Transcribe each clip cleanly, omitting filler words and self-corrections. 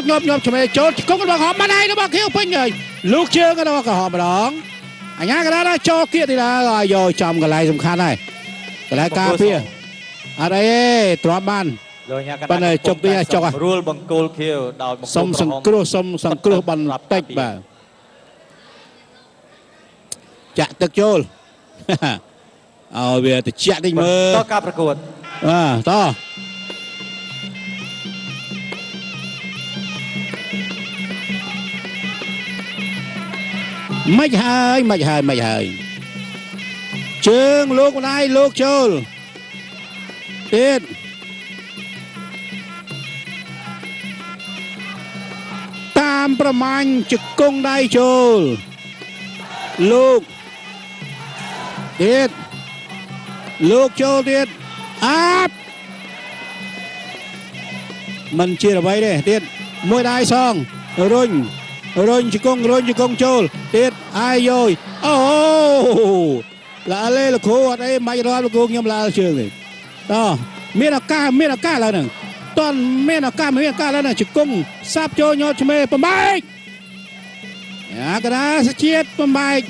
ញាប់ឆ្មេចូលគង់របស់ហមមកដៃរបស់ខៀវពេញហើយលោកជើងរបស់ក្រហមម្ដងអញ្ញាកណ្ដាលចូលគៀកទីឡាយកចំកន្លែងសំខាន់ហើយកន្លែងការពារអត់អីទេទ្រាំបានប៉ុន្តែចុកទីចុករួលបង្គោលខៀវដោយសុំសង្គ្រោះបន្តិចបាទចាក់ទឹកចូលឲ្យវាតិចតិចមើលតការប្រកួតតមិនហើយជើងលោកម្ដាយលោកចូលទៀតតាមប្រមាញ់ជង្គង់ដៃចូលលោកទៀតលោកចូលទៀតអាប់មិនជាអ្វីទេទៀតមួយដៃសងរុញជង្គង់ចូលទៀតអាយយអូឡាលេលោកគ្រូអត់អីមិនរត់លោកគ្រូខ្ញុំឡាជើងទេតមានឱកាសឡើយហ្នឹងតន់មានឱកាសឡើយហ្នឹងជង្គង់សាប់ចូលញោតឆ្មេបំបែកអាកដាសជាតិបំបែក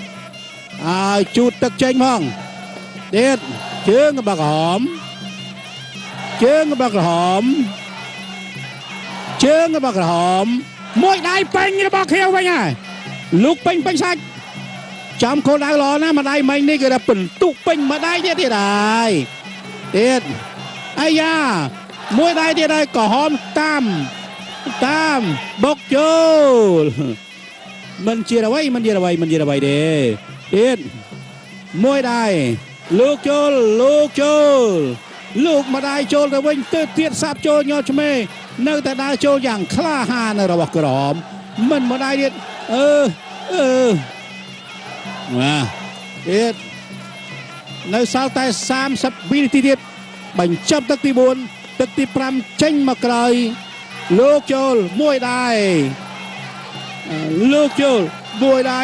ឲ្យជូតទឹកចេញផងទៀតជើងរបស់ក្រហមមួយដៃពេញរបស់ខៀវវិញហើយលោកពេញសាច់ចំខោដៅល្អណាស់ម្ដាយមិញនេះគឺថាពិន្ទុពេញម្ដាយទៀតហើយទៀតអាយ៉ាមួយដៃទៀតហើយក្រហមតាមបុកចូលមិនជាអ្វីទេទៀតមួយដៃលោកចូលលោកម្ដាយចូលទៅវិញទៅទៀតសាប់ចូលញោឆ្មេនៅតែដើរចូលយ៉ាងក្លាហានរបស់ក្រហមមិនម្ដាយទៀតទៀតនៅសល់តែ30វិនាទីទៀតបញ្ចប់ទឹកទី4ទឹកទី5ចេញមកក្រោយលោកចូលមួយដៃលោកចូលមួយដៃ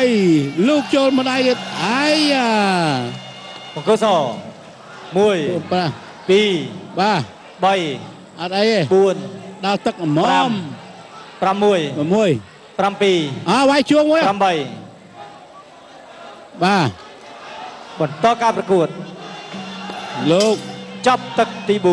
លោកចូលម្ដាយទៀតអាយ៉ាបង្គោលស1 2 បាទអត់អីទេ4ដល់ទឹកអម6 7វាយជួងមួយ8បាទបន្តការប្រកួតលោកចប់ទឹកទី4